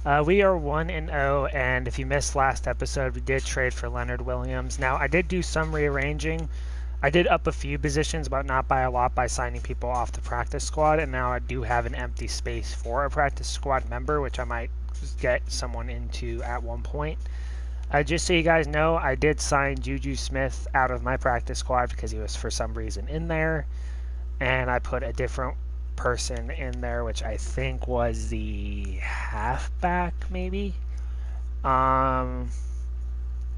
We are 1-0, and if you missed last episode, we did trade for Leonard Williams. Now, I did do some rearranging. I did up a few positions, but not by a lot, by signing people off the practice squad, and now I do have an empty space for a practice squad member, which I might get someone into at one point. Just so you guys know, I did sign Juju Smith out of my practice squad because he was for some reason in there, and I put a different person in there, which I think was the halfback, maybe. And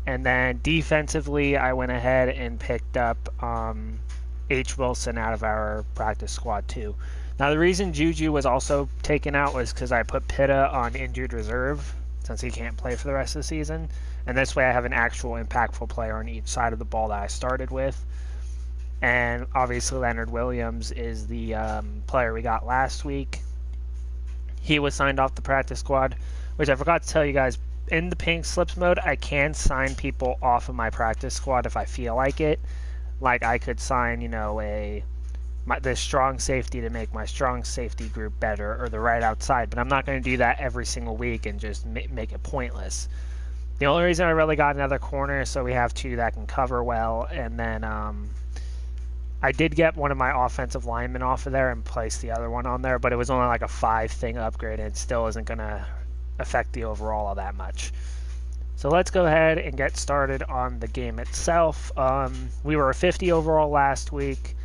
then defensively, I went ahead and picked up H. Wilson out of our practice squad too. Now the reason Juju was also taken out was because I put Pitta on injured reserve since he can't play for the rest of the season. And this way I have an actual impactful player on each side of the ball that I started with. And obviously Leonard Williams is the player we got last week. He was signed off the practice squad, which I forgot to tell you guys. In the pink slips mode, I can sign people off of my practice squad if I feel like it. Like I could sign, you know, the strong safety to make my strong safety group better, or the right outside. But I'm not going to do that every single week and just make it pointless. The only reason I really got another corner is so we have two that can cover well, and then I did get one of my offensive linemen off of there and placed the other one on there, but it was only like a 5-thing upgrade, and it still isn't going to affect the overall all that much. So let's go ahead and get started on the game itself. We were a 50 overall last week.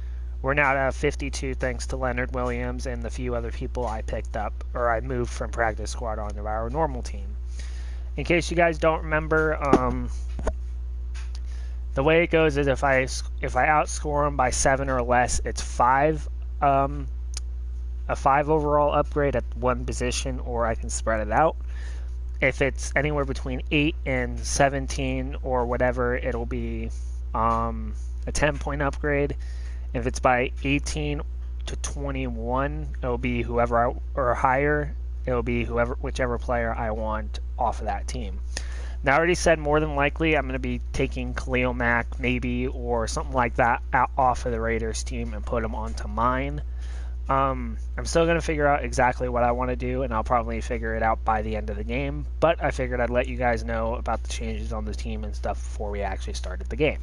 We're now at 52 thanks to Leonard Williams and the few other people I picked up, or I moved from practice squad onto our normal team. In case you guys don't remember, the way it goes is if I outscore them by 7 or less, it's 5. A 5 overall upgrade at one position, or I can spread it out. If it's anywhere between 8 and 17 or whatever, it'll be a 10-point upgrade. If it's by 18 to 21, it'll be whoever or higher. It'll be whichever player I want off of that team. Now, I already said more than likely I'm going to be taking Khalil Mack maybe or something like that off of the Raiders team and put him onto mine. I'm still going to figure out exactly what I want to do, and I'll probably figure it out by the end of the game, but I figured I'd let you guys know about the changes on the team and stuff before we actually started the game.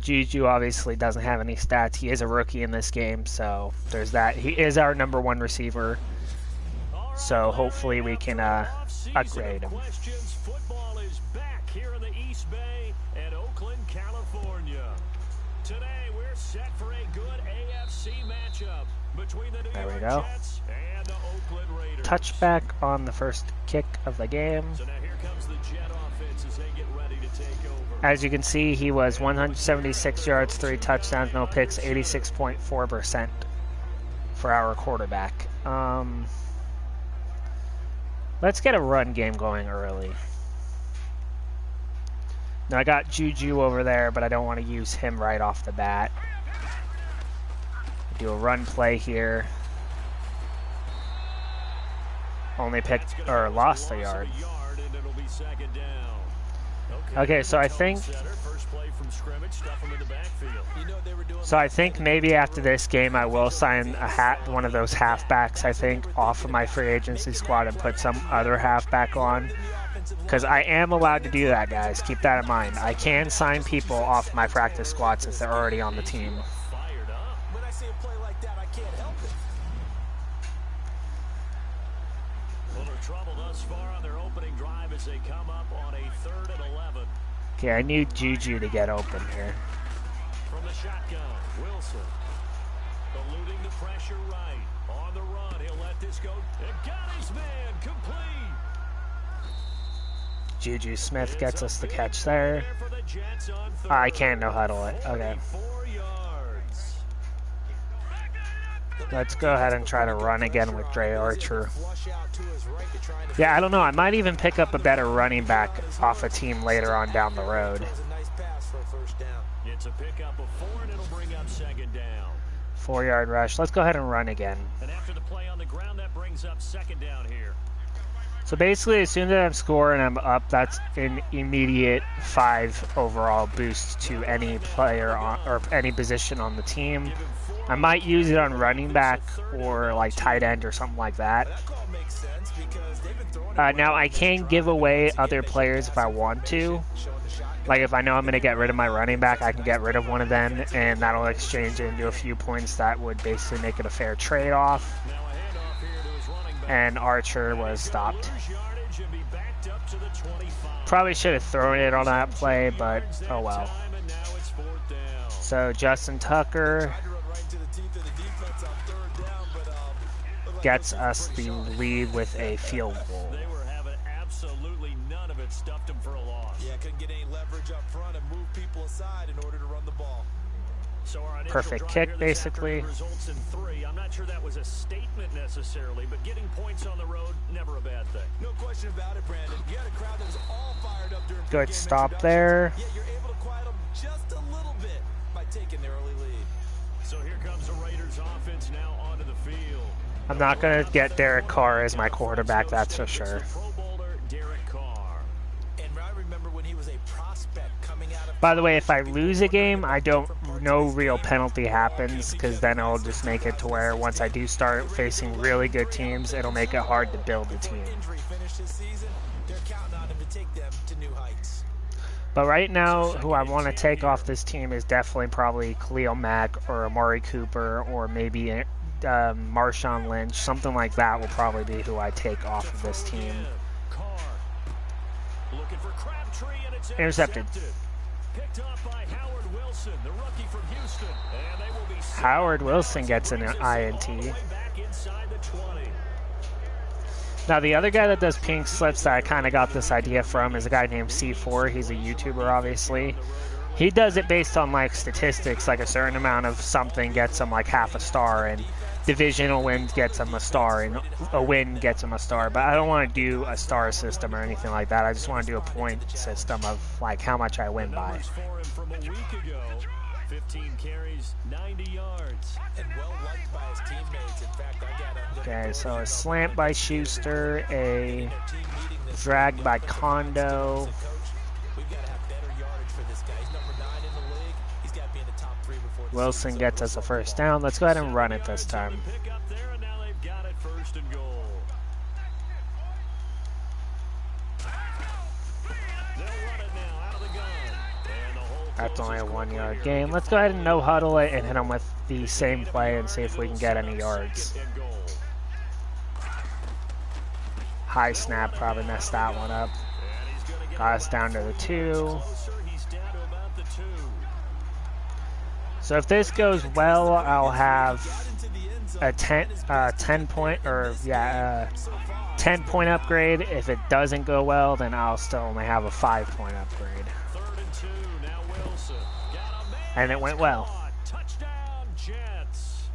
Juju obviously doesn't have any stats. He is a rookie in this game, so there's that. He is our #1 receiver, so hopefully we can upgrade him. Football is back here in the East Bay and Oakland, California. Today we're set for a good AFC matchup between the New York Jets and the Oakland Raiders. Touchback on the first kick of the game. So now here comes the Jet offense as they get ready to take over. As you can see, he was 176 yards, 3 touchdowns, no picks, 86.4% for our quarterback. Let's get a run game going early. Now, I got Juju over there, but I don't want to use him right off the bat. Do a run play here. Only picked, or lost a yard. Okay, so I think maybe after this game I will sign one of those halfbacks, I think, off of my free agency squad and put some other halfback on. Because I am allowed to do that, guys. Keep that in mind. I can sign people off my practice squad since they're already on the team. Okay, I need Juju to get open here. From the shotgun, Wilson. Eluding the pressure right. On the run, he'll let this go. And got his man complete. Juju Smith gets us the catch there. I can't no-huddle it. Okay. Let's go ahead and try to run again with Dre Archer. Yeah, I don't know. I might even pick up a better running back off a team later on down the road. It's a pickup of 4, and it'll bring up 2nd down. 4-yard rush. Let's go ahead and run again. And after the play on the ground, that brings up 2nd down here. So basically, as soon as I'm scoring, I'm up. That's an immediate 5 overall boost to any player on, or any position on the team. I might use it on running back or like tight end or something like that. Now I can give away other players if I want to. Like if I know I'm going to get rid of my running back, I can get rid of one of them, and that'll exchange into a few points that would basically make it a fair trade-off. And Archer was stopped. Probably should have thrown it on that play, but oh well. So Justin Tucker gets us the lead with a field goal. They were having absolutely none of it, stuffed him for a loss. Yeah, couldn't get any leverage up front and move people aside in order to run the ball. So our perfect kick, basically. Results in 3. I'm not sure that was a statement necessarily, but getting points on the road, never a bad thing. No question about it, Brandon. You had a crowd that was all fired up during good stop there. Yeah, you're able to quiet them just a little bit by taking their early lead. So here comes the Raiders offense now onto the field. I'm not going to get Derek Carr as my quarterback, that's for sure. By the way, if I lose a game, no real penalty happens, because then it'll just make it to where once I do start facing really good teams, it'll make it hard to build a team. But right now, who I want to take off this team is definitely probably Khalil Mack or Amari Cooper or maybe Marshawn Lynch. Something like that will probably be who I take off of this team. Intercepted. Picked off by Howard Wilson, the rookie from Houston. And they will be Howard Wilson gets an INT. Now the other guy that does pink slips that I kind of got this idea from is a guy named C4. He's a YouTuber, obviously. He does it based on like statistics, like a certain amount of something gets him like half a star, and divisional wins gets him a star, and a win gets him a star. But I don't want to do a star system or anything like that. I just want to do a point system of like how much I win by. 15 carries, 90 yards. And well liked by his teammates. In fact, okay, so a slant by Schuster, a drag by Kondo. Wilson gets us a first down. Let's go ahead and run it this time. That's only a 1 yard gain. Let's go ahead and no huddle it and hit them with the same play and see if we can get any yards. High snap, probably messed that one up. Got us down to the 2. So if this goes well, I'll have a 10 point upgrade. If it doesn't go well, then I'll still only have a 5 point upgrade. And it went well. Touchdown, Jets.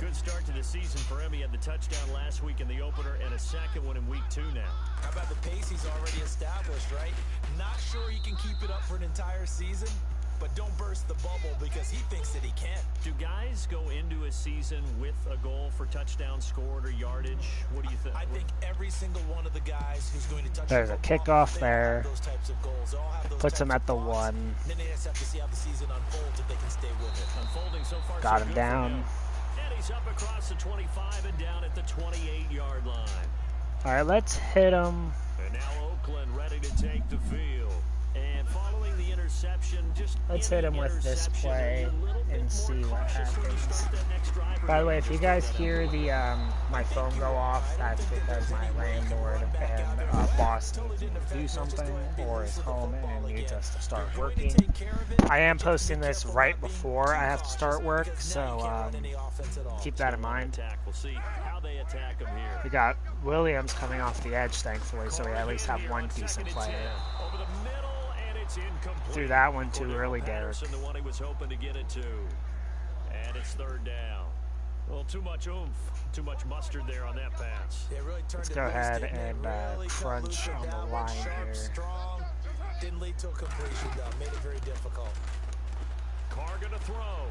Good start to the season for him. He had the touchdown last week in the opener and a second one in week 2 now. How about the pace he's already established, right? Not sure he can keep it up for an entire season, but don't burst the bubble because he thinks that he can. Do guys go into a season with a goal for touchdown scored or yardage? What do you think? I think every single one of the guys who's going to touch There's a kickoff there. those types of goals. Puts him at the 1. Then they just have to see how the season unfolds if they can stay with it. Unfolding so far, got so him good down. And he's up across the 25 and down at the 28-yard line. All right, let's hit him. And now Oakland ready to take the field. And following the interception, just let's hit him with this play and see what happens. By the way, if you guys hear the my phone go off, that's because my landlord and boss needs me to do something, or is home and needs us to start working. I am posting this right before I have to start work, so keep that in mind. We got Williams coming off the edge, thankfully, so we at least have one decent player. Threw that one too early, Derek. The one he was hoping to get it to. And it's third down. Well, too much oomph, too much mustard there on that pass. Let's go ahead and crunch on the line here. Didn't lead to a completion, though. Made it very difficult. Carr gonna throw.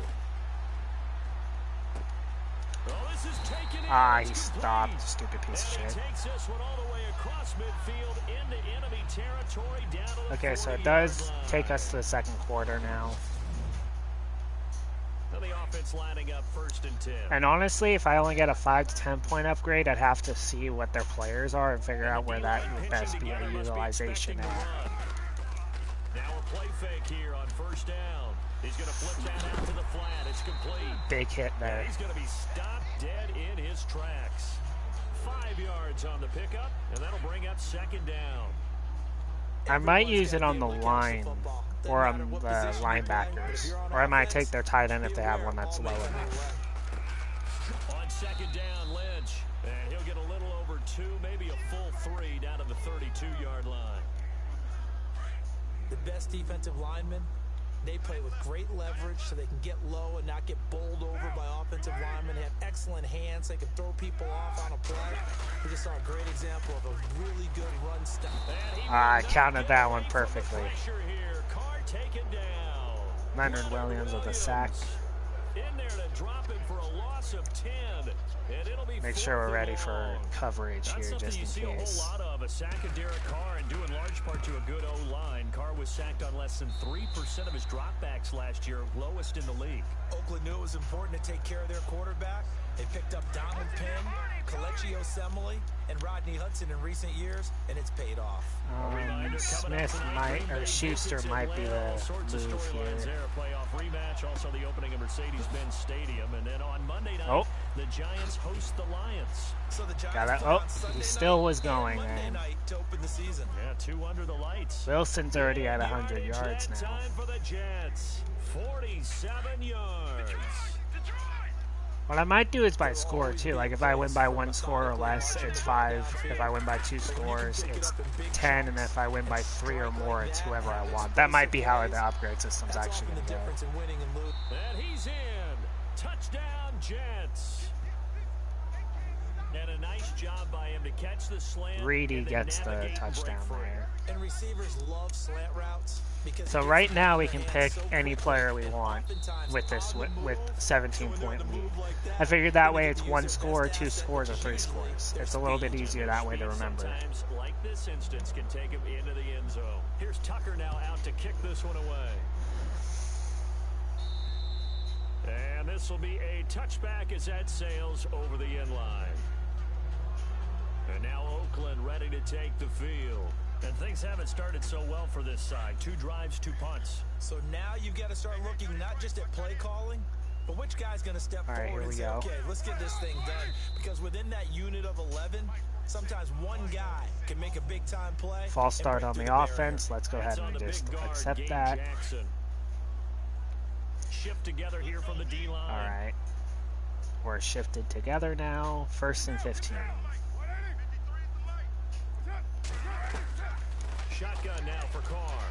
Oh, this is taken in. Ah, he It's stopped. complete. Stupid piece of And he shit. takes this one all the way across midfield into enemy territory down to the Okay, so it 40-yard does line. take us to the second quarter now. Now the offense lining up 1st and 10. And honestly, if I only get a 5 to 10 point upgrade, I'd have to see what their players are and figure out where that would best be a utilization at. Now a play fake here on 1st down. He's going to flip that out to the flat. It's complete. Big hit there. And he's going to be stopped dead in his tracks. 5 yards on the pickup, and that'll bring up 2nd down. I might use it on the line or on the linebackers, or I might take their tight end if they have one that's low enough. On 2nd down, Lynch, and he'll get a little over 2, maybe a full 3 down to the 32-yard line. The best defensive linemen, they play with great leverage so they can get low and not get bowled over by offensive linemen. They have excellent hands. They can throw people off on a play. We just saw a great example of a really good run stop. I counted that one perfectly. Carr taken down. Leonard Williams with a sack. In there to drop him for a loss of 10. And it'll be Make sure we're ready for coverage here just in case. You see a whole lot of a sack of Derek Carr, and due in large part to a good O-line. Carr was sacked on less than 3% of his dropbacks last year, lowest in the league. Oakland knew it was important to take care of their quarterback. They picked up Donald Penn, Kelechi Osemele, and Rodney Hudson in recent years, and it's paid off. Smith might, or Schuster might be the move here. Playoff rematch, also the opening of Mercedes-Benz Stadium, and then on Monday night, the Giants host the Lions. So the Giants Got it. Oh, he still was going, man. To open the season. Yeah, 2 under the lights. Wilson's already at 100 yards now. Time for the Jets. 47 yards. What I might do is by score too. Like if I win by 1 score or less, it's 5. If I win by 2 scores, it's 10. And if I win by 3 or more, it's whoever I want. That might be how the upgrade system's actually going to go. And he's in. Touchdown, Jets. And a nice job by him to catch the slant. Reedy gets the touchdown there. And receivers love slant routes. So right now we can pick any player we want with this with 17-point lead. I figured that way it's 1 score, 2 scores, or 3 scores. It's a little bit easier that way to remember. Sometimes, like this instance, can take him into the end zone. Here's Tucker now out to kick this one away. And this will be a touchback as that sails over the end line. And now Oakland ready to take the field. And things haven't started so well for this side. 2 drives, 2 punts. So now you've got to start looking not just at play calling, but which guy's going to step forward and say, okay, let's get this thing done. Because within that unit of 11, sometimes one guy can make a big-time play. False start on the offense. Let's go ahead and just accept that. Shift together here from the D-line. All right. We're shifted together now. 1st and 15. Shotgun now for Carr.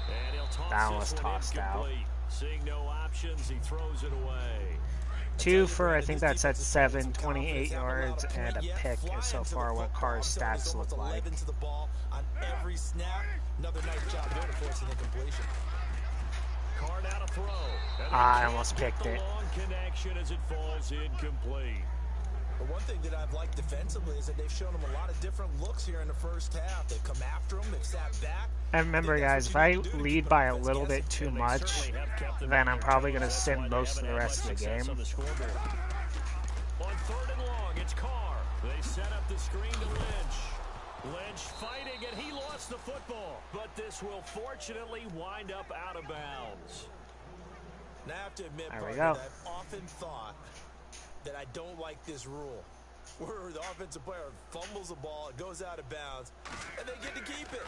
And he'll toss that was tossed out. Seeing no options, he throws it away. 2 for, I think that's at 7, 28 yards, and a pick is so far what Carr's stats look like. On every snap, another nice job there to force an incompletion. Carr now to throw. I almost picked it. Long connection as it falls incomplete. But one thing that I've liked defensively is that they've shown them a lot of different looks here in the first half. They've come after them, they've sat back. And remember, guys, if I lead by a little bit too much, then I'm probably going to sit most of the rest of the game. On 3rd and long, it's Carr. They set up the screen to Lynch. Lynch fighting, and he lost the football. But this will fortunately wind up out of bounds. Now I have to admit, there we partner, go. that I've often thought that I don't like this rule, where the offensive player fumbles the ball, it goes out of bounds, and they get to keep it.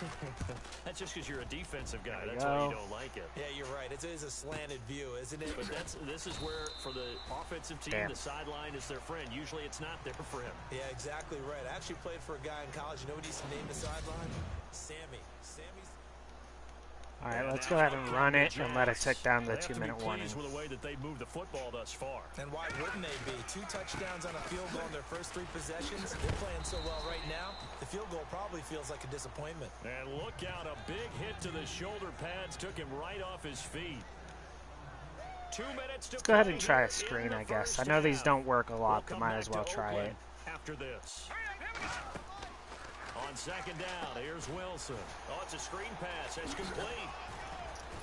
That's just because you're a defensive guy. That's go. why you don't like it. Yeah, you're right. It is a slanted view, isn't it? But this is where, for the offensive team, the sideline is their friend. Usually it's not there for him. Yeah, exactly right. I actually played for a guy in college. You know what he used to name the sideline? Sammy. All right, let's go ahead and run it and let it tick down the 2-minute warning. With the way that they moved the football thus far. And why wouldn't they be? 2 touchdowns on a field goal in their first 3 possessions. They're playing so well right now, the field goal probably feels like a disappointment. And look out, a big hit to the shoulder pads took him right off his feet. 2 minutes to Let's go ahead and play try here a screen, in the I guess. I first know these half. don't work a lot, We'll but come might back as well to try Oakland it. after this. On second down, here's Wilson. Oh, it's a screen pass. It's complete.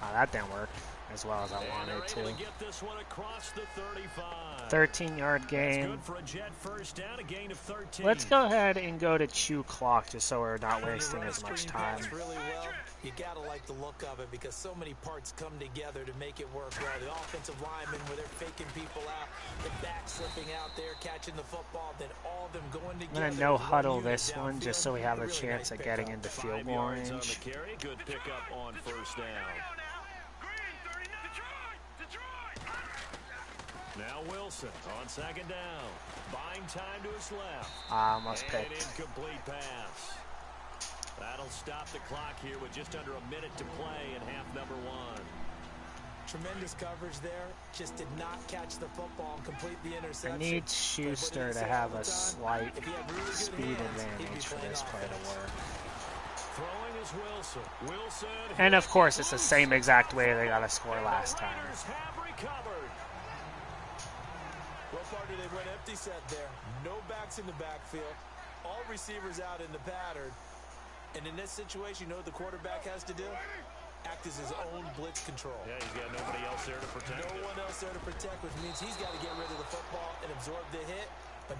Oh, that didn't work as well as I And wanted they're to. able to get this one across the 35. 13-yard That's gain. good for a Jet first down, a gain of 13. Let's go ahead and go to chew clock just so we're not When you wasting run a as much screen time. pass really well, you gotta like the look of it because so many parts come together to make it work well. The offensive linemen, where they're faking people out, the back slipping out there, catching the football, then all of them going together. I'm gonna no huddle this one just so we have a chance at getting into 5 field goal yards on range. the carry. Good pickup on first down. Now Wilson on second down. Buying time to his left. Almost And an picked. incomplete pass. That'll stop the clock here with just under a minute to play in half number 1. Tremendous coverage there. Just did not catch the football and complete the interception. I need Schuster to have a slight speed advantage for this play to work. Throwing is Wilson. Wilson. And of course, it's the same exact way they got to score last time. Raiders have recovered. What part did they went empty set there? No backs in the backfield. All receivers out in the pattern. And in this situation, you know what the quarterback has to do? Act as his own blitz control. Yeah, he's got nobody else there to protect him. No one else there to protect, which means he's got to get rid of the football and absorb the hit.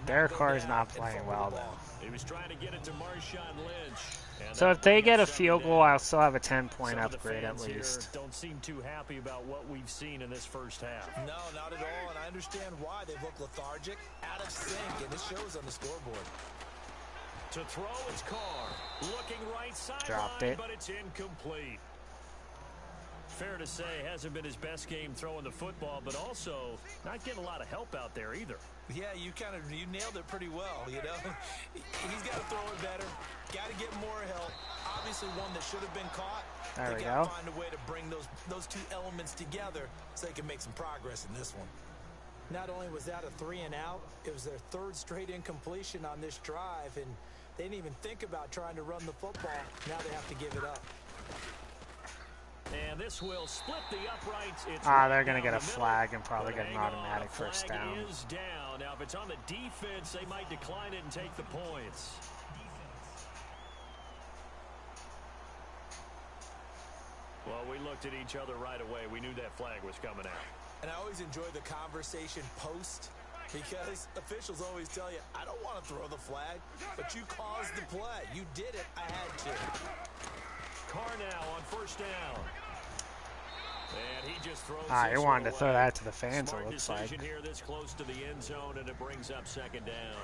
Derek Carr is not playing well, though. He was trying to get it to Marshawn Lynch. So if they get a field goal, I'll still have a 10-point upgrade at least. Don't seem too happy about what we've seen in this first half. No, not at all, and I understand why. They look lethargic, out of sync, and it shows on the scoreboard. To throw, it's Carr. Looking right sideline, Dropped it. but it's incomplete. Fair to say, hasn't been his best game throwing the football, but also not getting a lot of help out there either. Yeah, you nailed it pretty well, you know. He's got to throw it better, got to get more help. Obviously one that should have been caught. There we They go. got to find a way to bring those two elements together so they can make some progress in this one. Not only was that a 3 and out, it was their third straight incompletion on this drive, and they didn't even think about trying to run the football. Now they have to give it up. And this will split the uprights. It's They're going to get a flag and probably get an automatic first down. Flag is down. Now, if it's on the defense, they might decline it and take the points. Well, we looked at each other right away. We knew that flag was coming out. And I always enjoy the conversation post because officials always tell you, I don't want to throw the flag, but you caused the play. You did it. I had to. Carr now on first down. And he just throws He wanted to throw that to the fans, it looks like. decision here this close to the end zone, and it brings up second down.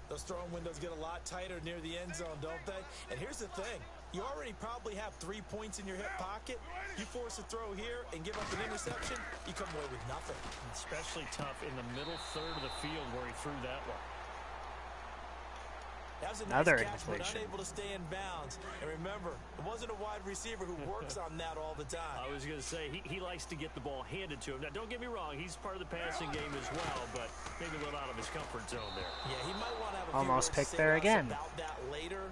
Those throwing windows get a lot tighter near the end zone, don't they? And here's the thing. You already probably have 3 points in your hip pocket. You force a throw here and give up an interception, you come away with nothing. Especially tough in the middle third of the field where he threw that one. That was a Another nice catch, but incompletion. unable to stay in bounds. And remember, it wasn't a wide receiver who works on that all the time. I was going to say, he likes to get the ball handed to him. Now, don't get me wrong, he's part of the passing game as well, but maybe a little out of his comfort zone there. Yeah, he might want to have a Almost few words picked to say there to us again. about that later,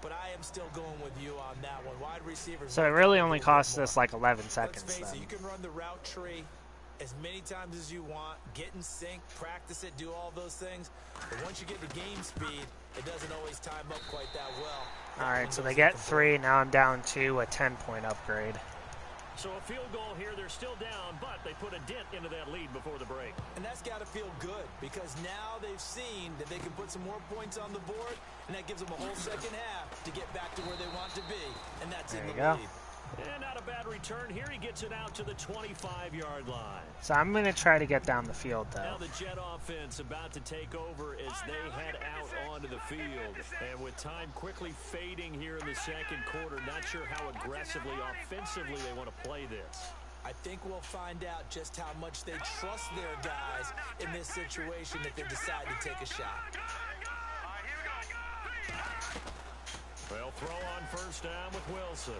but I am still going with you on that one. Wide receivers. So it really only cost us like 11 Let's seconds face it, then. you can run the route tree as many times as you want, get in sync, practice it, do all those things. But once you get to game speed, it doesn't always time up quite that well. All right, so they get 3. Now I'm down to a 10-point upgrade. So a field goal here, they're still down, but they put a dent into that lead before the break. And that's got to feel good because now they've seen that they can put some more points on the board, and that gives them a whole second half to get back to where they want to be, and that's There in you the go. lead. And not a bad return here. He gets it out to the 25-yard line. So I'm going to try to get down the field, Now though. the Jet offense about to take over as they head out onto the field. And with time quickly fading here in the second quarter, not sure how aggressively, offensively they want to play this. I think we'll find out just how much they trust their guys in this situation if they decide to take a shot. They'll throw on first down with Wilson.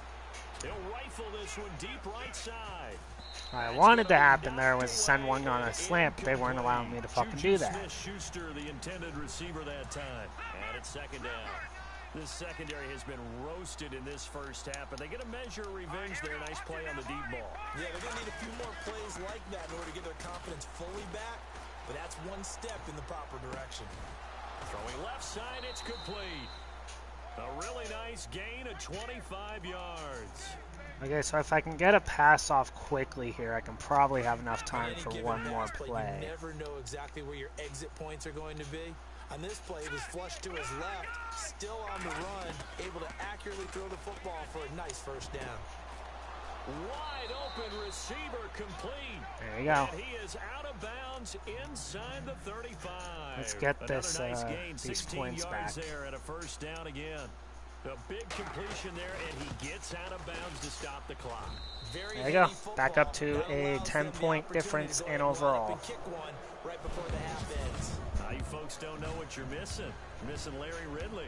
He'll rifle this one deep right side. What I wanted to happen there was send one on a slant, but they weren't allowing me to fucking do that. Schuster, the intended receiver that time. And it's second down. This secondary has been roasted in this first half, but they get a measure of revenge there. Nice play on the deep ball. Yeah, they're going to need a few more plays like that in order to get their confidence fully back, but that's one step in the proper direction. Throwing left side, it's complete. A really nice gain of 25 yards. Okay, so if I can get a pass off quickly here, I can probably have enough time for one more play. You never know exactly where your exit points are going to be. On this play, he was flushed to his left, still on the run, able to accurately throw the football for a nice first down. Wide open receiver complete. There you go. And he is out of bounds inside the 35. Let's get this, nice gain, these 16 points yards back. there and a first down again. A big completion there, and he gets out of bounds to stop the clock. Very there you go. football. Back up to That a allows them the 10-point difference in overall. Kick one right before the half ends. You folks don't know what you're missing. You're missing Larry Ridley.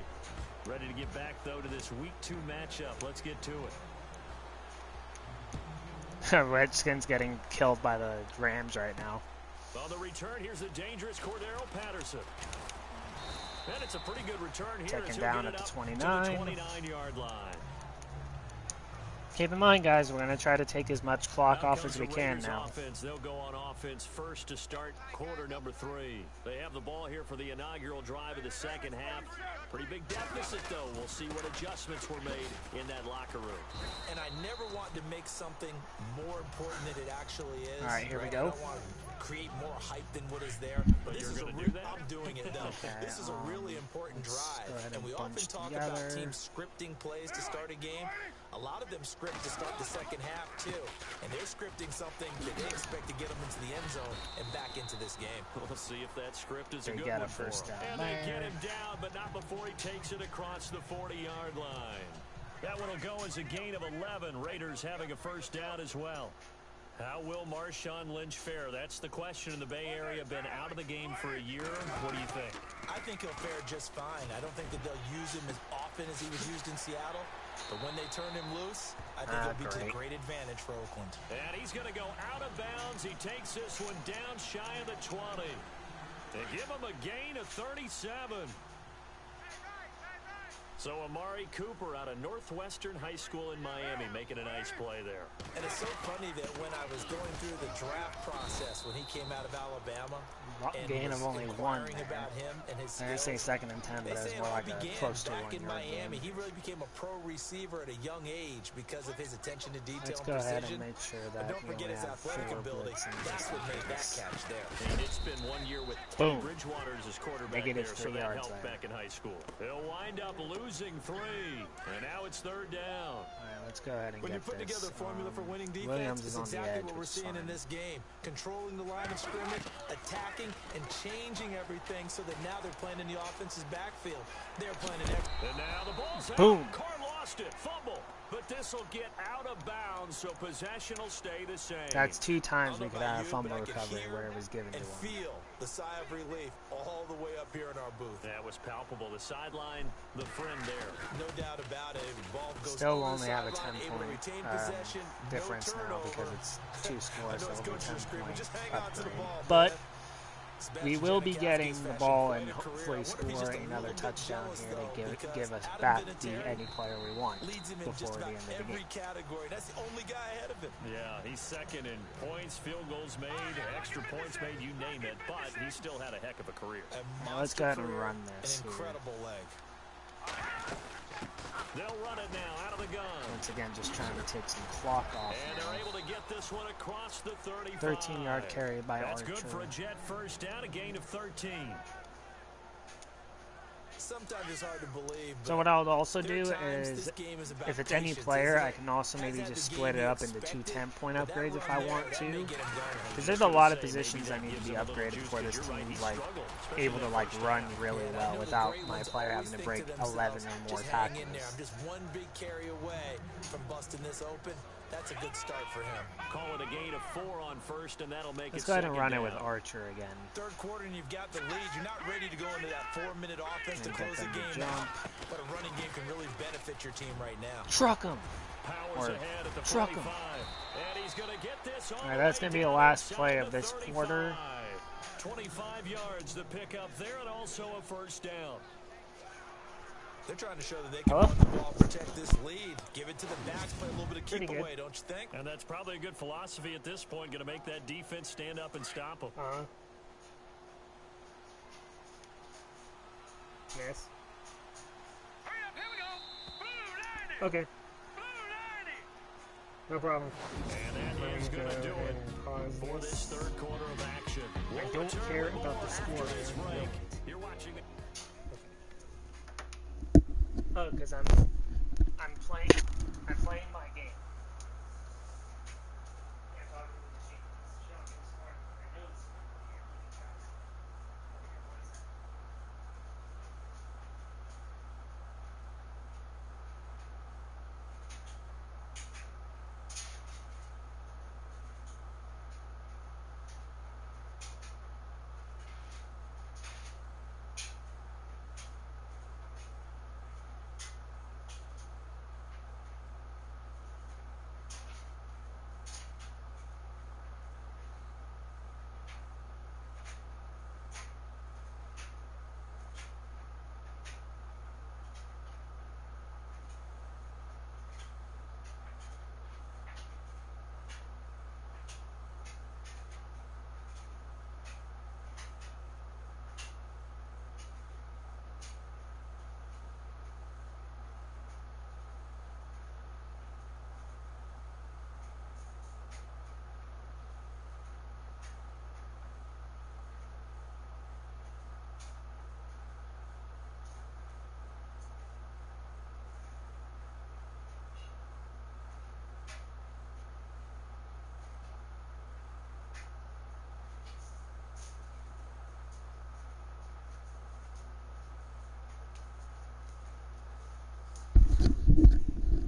Ready to get back, though, to this Week 2 matchup. Let's get to it. Redskins getting killed by the Rams right now. On the return, here's the dangerous Cordero Patterson. And it's a pretty good return here. Taken down at the 29. To the 29-yard line. Keep in mind, guys, we're going to try to take as much clock off as we can now. Offense. They'll go on offense first to start quarter number 3. They have the ball here for the inaugural drive of the second half. Pretty big deficit, though. We'll see what adjustments were made in that locker room. And I never want to make something more important than it actually is. All right, here we go. I don't want to create more hype than what is there. But this you're is going to do that? I'm doing it, though. Okay, this is a really important drive. and And we often talk about teams scripting plays to start a game. A lot of them script to start the second half, too. And they're scripting something that they expect to get them into the end zone and back into this game. We'll see if that script is a They good got one a first for him. down And they there. get him down, but not before he takes it across the 40-yard line. That one will go as a gain of 11. Raiders having a first down as well. How will Marshawn Lynch fare? That's the question in the Bay Area. Been out of the game for a year. What do you think? I think he'll fare just fine. I don't think that they'll use him as often as he was used in Seattle. But when they turn him loose, I think it'll be to great advantage for Oakland. And he's going to go out of bounds. He takes this one down shy of the 20. They give him a gain of 37. So Amari Cooper out of Northwestern High School in Miami making a nice play there. And it's so funny that when I was going through the draft process when he came out of Alabama, and gain of only one there. about him and his I say 2nd and 10, but it was more like a close to 1 back in yard Miami. game. He really became a pro receiver at a young age because of his attention to detail Let's and go precision. ahead and make sure that But don't we forget only his have athletic 4 ability. blitzes. That's what made that catch there. And it's been 1 year with Boom. Bridgewater as his quarterback Negative there, 3 so that yards helped there. back in high school. They'll wind up losing 3, and now it's 3rd down. All right, let's go ahead and When you get put this. together a formula for winning defense, Williams it's is on the exactly edge, what we're which is seeing in fine. this game. Controlling the line of scrimmage, attacking, and changing everything so that now they're playing in the offense's backfield. They're playing an And now the ball's out. Boom. Carr lost it. Fumble. But this will get out of bounds, so possession will stay the same. That's 2 times we I don't could know have a about fumble you, but I could recovery hear where it was given to and him. feel the sigh of relief all the way up here in our booth. That was palpable. The sideline, the friend there. No doubt about it. Ball goes Still over the only have a sideline, able to 10-point retain possession, difference no now turnover. because it's 2 scores, so I know it's it'll be coach 10 screaming, point just hang on to the upgrade. ball, But man. we Sebastian will be Janikowski's getting the fashion ball quite and a career. hopefully I wonder if he's score just a another little bit touchdown jealous, here though, to because give us Adam back the Vinatieri any player we want leads him in before just the about end of the every game. category. That's the only guy ahead of him. Yeah, he's second in points, field goals made, extra points made, you name it. But he still had a heck of a career. Now let's go ahead and run this An here. incredible leg. They'll run it now out of the gun. Once again, just trying to take some clock off. And they're able to get this one across the 35. 13-yard carry by That's Archer. good for a Jet first down, a gain of 13. Sometimes it's hard to believe. So what I'll also there are do times is, this game is about if it's any patience, player, isn't I it? can also maybe Has that just the split it game up you into 2 expected? 10-point But that upgrades if run I there, want that may to. get him going. Because there's a lot of positions that need to be upgraded before this team's like able to like run really well without my player having to break 11 or more just hang in tackles. there. I'm just one big carry away from busting this open. That's a good start for him. Call it a gain of 4 on first, and that'll make Let's it go ahead and second run it down. with Archer again. Third quarter and you've got the lead. You're not ready to go into that 4-minute offense to And close get the them to game jump. out. But a running game can really benefit your team right now. Truck him! Powers Or ahead at the truck 'em. 45. And he's going to get this all All right, that's going gonna be the last play of this quarter. 25 yards to pick up there and also a first down. They're trying to show that they can run the ball, protect this lead, give it to the backs, play a little bit of keep away, don't you think? And that's probably a good philosophy at this point, going to make that defense stand up and stop them. Yes. Okay. No problem. And that is going to do it for this third quarter of action. I don't care about the score. You're watching. Oh, because I'm playing my game.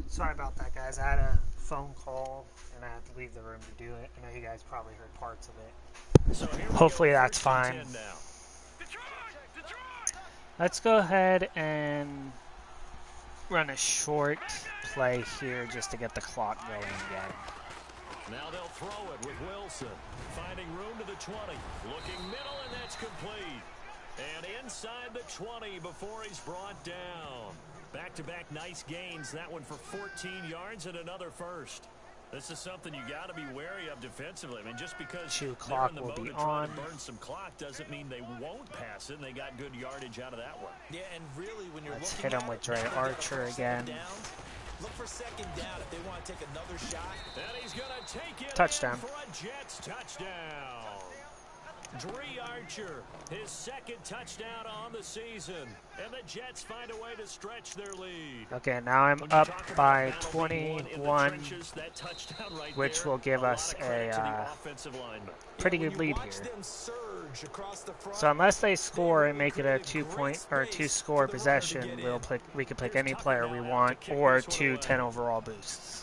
Sorry about that, guys. I had a phone call, and I had to leave the room to do it. I know you guys probably heard parts of it. So hopefully that's fine. Let's go ahead and run a short play here just to get the clock going again. Now they'll throw it with Wilson. Finding room to the 20. Looking middle, and that's complete. And inside the 20 before he's brought down. Back-to-back nice gains. That one for 14 yards and another first. This is something you got to be wary of defensively. I mean, just because clock will be on. Burn some clock doesn't mean they won't pass it. And they got good yardage out of that one. Yeah, and really, when you're Let's hit him with Dre Archer again. Look for second down if they want to take another shot. And he's going to take it touchdown for a Jets touchdown. Dre Archer, his second touchdown on the season. And the Jets find a way to stretch their lead. Okay, now I'm up by 21, which will give us a pretty good lead here. So unless they score and make it a 2-point or 2-score possession, we can pick any player we want or 2 10 overall boosts.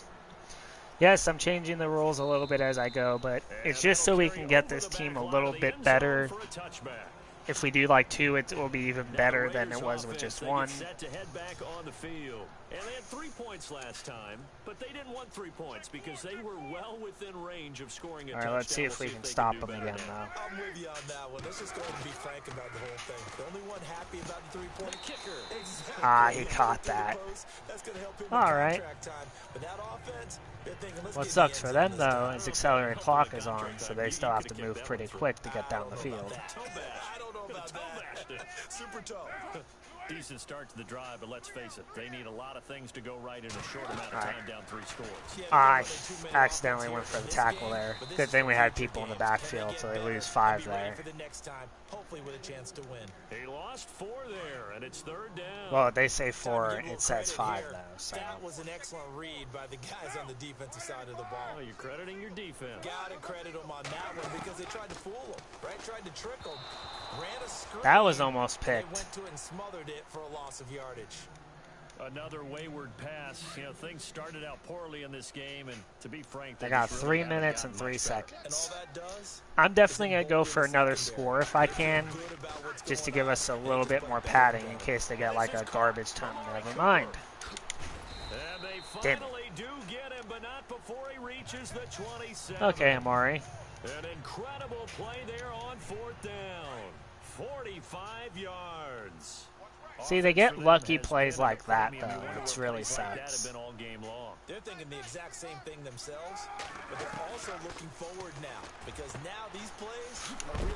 Yes, I'm changing the rules a little bit as I go, but it's just so we can get this team a little bit better. If we do like 2, it will be even better than it was with just 1. Set to head back on the field. And they had 3 points last time, but they didn't want 3 points because they were well within range of scoring a touchdown. All right, let's see if we can stop them again, though. I'm with you on that one. Let's just go ahead and be frank about the whole thing. The only one happy about the 3-point kicker. Exactly. He caught that. That's going to help him all right. time. But that offense, they're thinking, let's what sucks for them, though, is accelerated clock is on, so they still have to move pretty quick to get down the field. I don't know about that. Super tough. Decent start to the drive, but let's face it, they need a lot of things to go right in a short amount of time down 3 scores. I accidentally went for the tackle there. Good thing we had people in the backfield, so they lose 5 there. Hopefully with a chance to win. He lost 4 there, and it's 3rd down. Well, they say 4, it says 5 though. So. That was an excellent read by the guys on the defensive side of the ball. Oh, you're crediting your defense. Gotta credit them on that one because they tried to fool them, right? Tried to trick them. Ran a screen. That was almost picked. They went to it and smothered it for a loss of yardage. Another wayward pass. You know, things started out poorly in this game, and to be frank, they got 3 minutes and 3 seconds. I'm definitely going to go for another score if I can, just to give us a little bit more padding in case they get like a garbage time. Never mind. And they finally do get him, but not before he reaches the 27. Okay, Amari. An incredible play there on 4th down. 45 yards. See, they get lucky plays like that, though. It's really sucks. They're thinking the exact same thing themselves, but they're also looking forward now, because now these plays are really...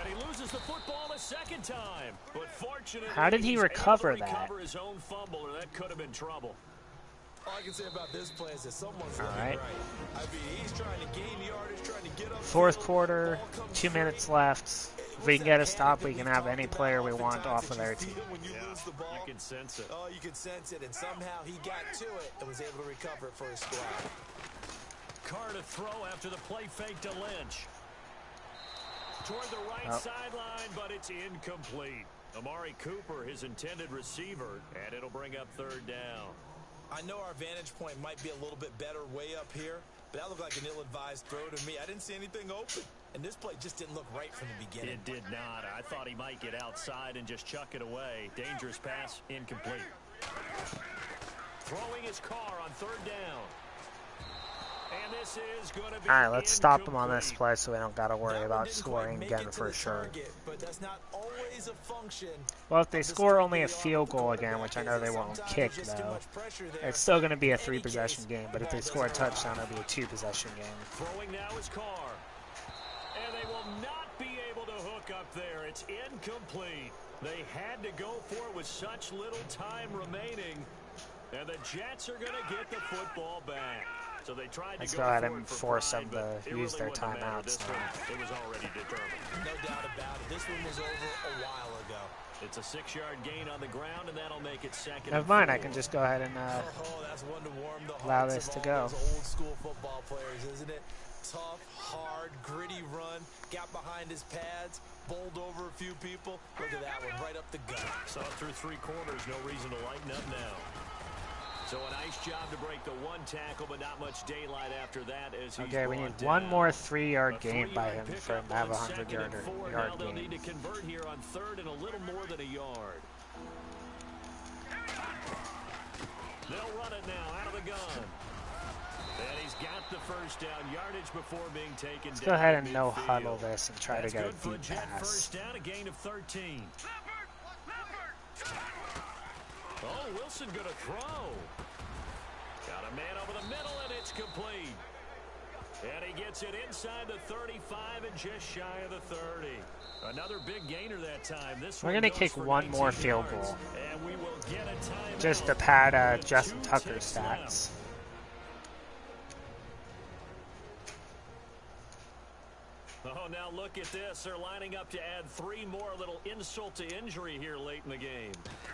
And he loses the football a second time. But fortunately, how did he recover that? Recover his own fumble, or that could have been trouble. All I can say about this play is that someone's All looking right. I mean, he's trying to gain yardage, trying to get up. Fourth quarter, 2 minutes left. If we can get a stop, we can have any player we want off of their team. When you lose the ball, you can sense it. Oh, you can sense it, and somehow he got to it and was able to recover it for his squad. Carr to throw after the play fake to Lynch. Toward the right sideline, but it's incomplete. Amari Cooper, his intended receiver, and it'll bring up third down. I know our vantage point might be a little bit better way up here, but that looked like an ill-advised throw to me. I didn't see anything open, and this play just didn't look right from the beginning. It did not. I thought he might get outside and just chuck it away. Dangerous pass, incomplete. Throwing his Carr on third down. And this is going to be all right, let's stop him on this play so we don't got to worry about scoring again for sure. But that's not always a function. Well, if they score only a field goal again, which I know they won't kick, though, it's still going to be a 3-possession game. But if they score a touchdown, it'll be a 2-possession game. Throwing now is Carr. And they will not be able to hook up there. It's incomplete. They had to go for it with such little time remaining. And the Jets are going to get the football back. So they tried Let's to go ahead and force them to use their timeouts now. It was already determined. No doubt about it. This one was over a while ago. It's a 6-yard gain on the ground, and that'll make it second. Never mind, I can just go ahead and that's one to warm the allow hearts this of to all go. those old school football players, isn't it? Tough, hard, gritty run, got behind his pads, bowled over a few people. Look at that one, right up the gut. Saw it through 3 quarters, no reason to lighten up now. So a nice job to break the 1 tackle, but not much daylight after that as he's okay, we need down. one more 3-yard gain by him for him to have a 100-yard Now they'll gain. need to convert here on third and a little more than a yard. They'll run it now out of the gun. And he's got the first down yardage before being taken Let's down. go ahead and no huddle this and try That's to get a good for deep Jet pass. first down, a gain of 13. Oh, Wilson going to throw. Got a man over the middle, and it's complete. And he gets it inside the 35 and just shy of the 30. Another big gainer that time. We're going to kick one more field goal. And we will get a timeout. Just to pad Justin Tucker's stats. Oh, now look at this. They're lining up to add 3 more, a little insult to injury here late in the game.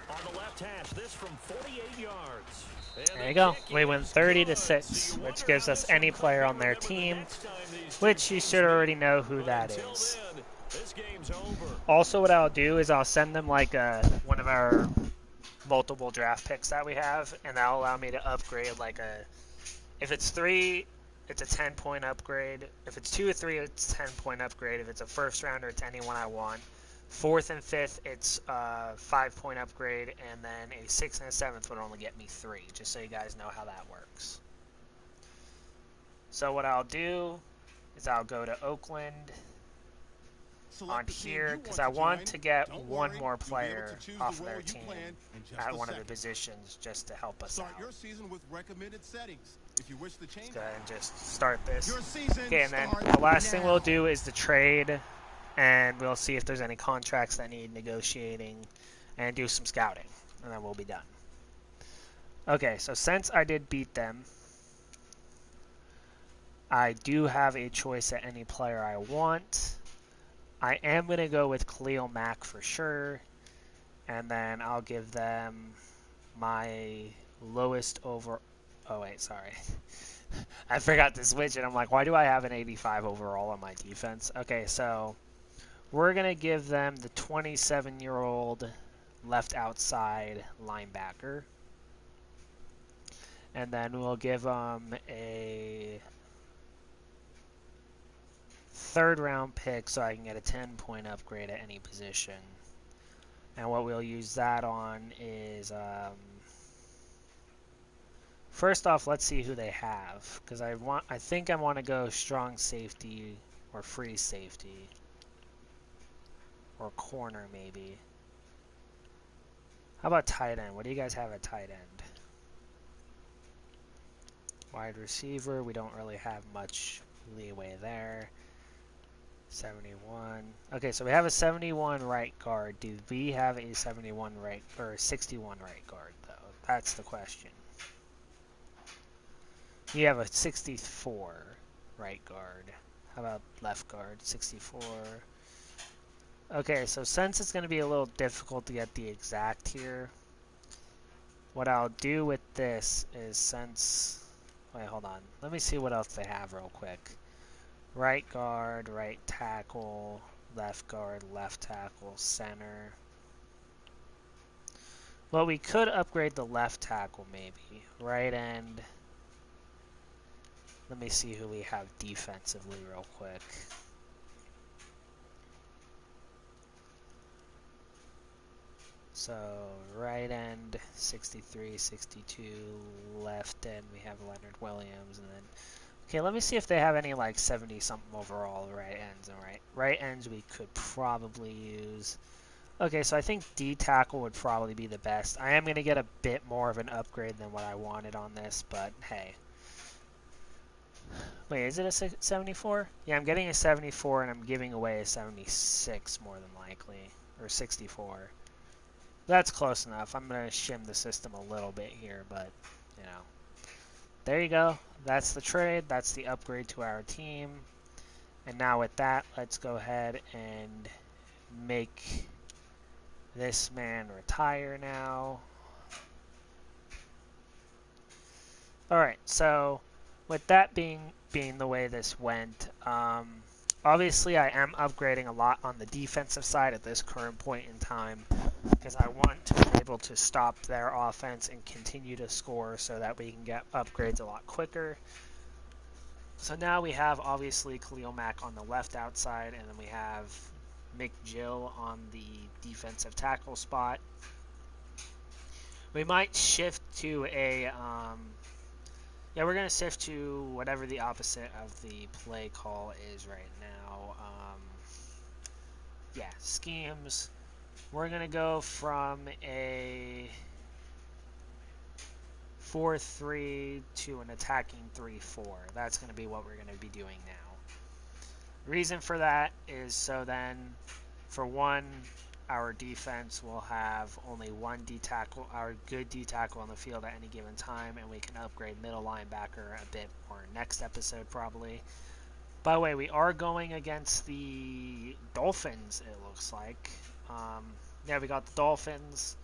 On the left hash, this from 48 yards. There you go. We win 30-6, which gives us any player on their team, which you should already know who that is. Also, what I'll do is I'll send them like one of our multiple draft picks that we have, and that'll allow me to upgrade like if it's 3, it's a 10-point upgrade. If it's 2 or 3, it's a 10-point upgrade. If it's a first rounder, it's anyone I want. 4th and 5th, it's a 5-point upgrade, and then a 6th and a 7th would only get me 3, just so you guys know how that works. So what I'll do is I'll go to Oakland on here, because I want to get one more player off their team at one of the positions just to help us out. Your season with recommended settings. If you wish to change, let's go ahead and just start this. Okay, and then the last thing we'll do is the trade, and we'll see if there's any contracts that need negotiating, and do some scouting, and then we'll be done. Okay, so since I did beat them, I do have a choice at any player I want. I am going to go with Khalil Mack for sure, and then I'll give them my lowest over... Oh, wait, sorry. I forgot to switch it. I'm like, why do I have an 85 overall on my defense? Okay, so we're going to give them the 27-year-old left outside linebacker. And then we'll give them a 3rd-round pick so I can get a 10-point upgrade at any position. And what we'll use that on is... first off, let's see who they have, because I think I want to go strong safety or free safety or corner maybe. How about tight end? What do you guys have at tight end? Wide receiver, we don't really have much leeway there. 71. Okay, so we have a 71 right guard. Do we have a 71 right or 61 right guard though? That's the question. You have a 64 right guard. How about left guard? 64. Okay, so since it's going to be a little difficult to get the exact here, what I'll do with this is since... Wait, hold on. Let me see what else they have real quick. Right guard, right tackle, left guard, left tackle, center. Well, we could upgrade the left tackle maybe. Right end. Let me see who we have defensively real quick. So, right end, 63, 62. Left end, we have Leonard Williams. And then, okay, let me see if they have any, like, 70-something overall right ends. And right ends we could probably use. Okay, so I think D-tackle would probably be the best. I am going to get a bit more of an upgrade than what I wanted on this, but hey. Wait, is it a 74? Yeah, I'm getting a 74, and I'm giving away a 76 more than likely. Or 64. That's close enough. I'm going to shim the system a little bit here, but, you know. There you go. That's the trade. That's the upgrade to our team. And now with that, let's go ahead and make this man retire now. Alright, so with that being the way this went, obviously I am upgrading a lot on the defensive side at this current point in time because I want to be able to stop their offense and continue to score so that we can get upgrades a lot quicker. So now we have obviously Khalil Mack on the left outside, and then we have Mick Jill on the defensive tackle spot. We might shift to a yeah, we're going to shift to whatever the opposite of the play call is right now. Yeah, schemes. We're going to go from a 4-3 to an attacking 3-4. That's going to be what we're going to be doing now. Reason for that is so then, for one, our defense will have only one D-tackle, our good D-tackle on the field at any given time, and we can upgrade middle linebacker a bit more next episode probably. By the way, we are going against the Dolphins, it looks like. Yeah, we got the Dolphins.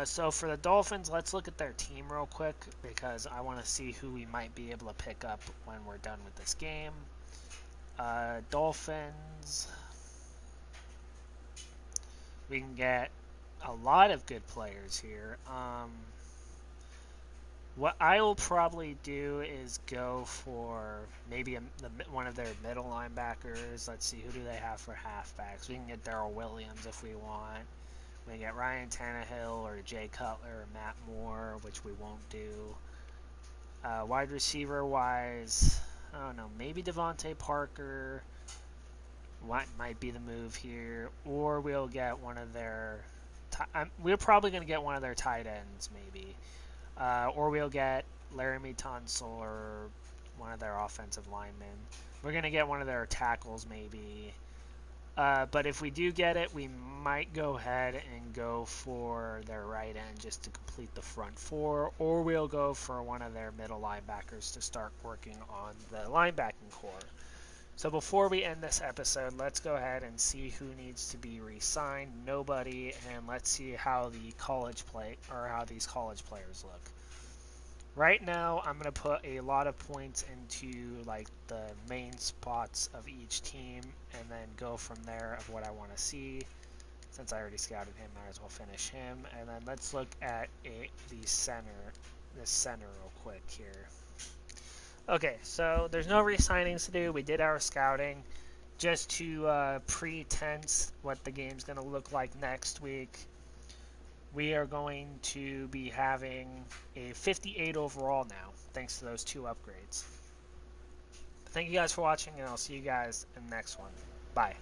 So for the Dolphins, let's look at their team real quick because I want to see who we might be able to pick up when we're done with this game. Dolphins... We can get a lot of good players here. What I will probably do is go for maybe one of their middle linebackers. Let's see, who do they have for halfbacks? We can get Darrell Williams if we want. We can get Ryan Tannehill or Jay Cutler or Matt Moore, which we won't do. Wide receiver wise, I don't know, maybe Devontae Parker. What might be the move here, or we'll get one of their. We're probably going to get one of their tight ends, maybe, or we'll get Laramie Tunsil or one of their offensive linemen. We're going to get one of their tackles, maybe. But if we do get it, we might go ahead and go for their right end just to complete the front four, or we'll go for one of their middle linebackers to start working on the linebacking core. So before we end this episode, let's go ahead and see who needs to be re-signed. Nobody, and let's see how the how these college players look. Right now, I'm going to put a lot of points into like the main spots of each team, and then go from there of what I want to see. Since I already scouted him, might as well finish him. And then let's look at this center real quick here. Okay, so there's no re-signings to do. We did our scouting just to pre-tense what the game's going to look like next week. We are going to be having a 58 overall now, thanks to those two upgrades. Thank you guys for watching, and I'll see you guys in the next one. Bye.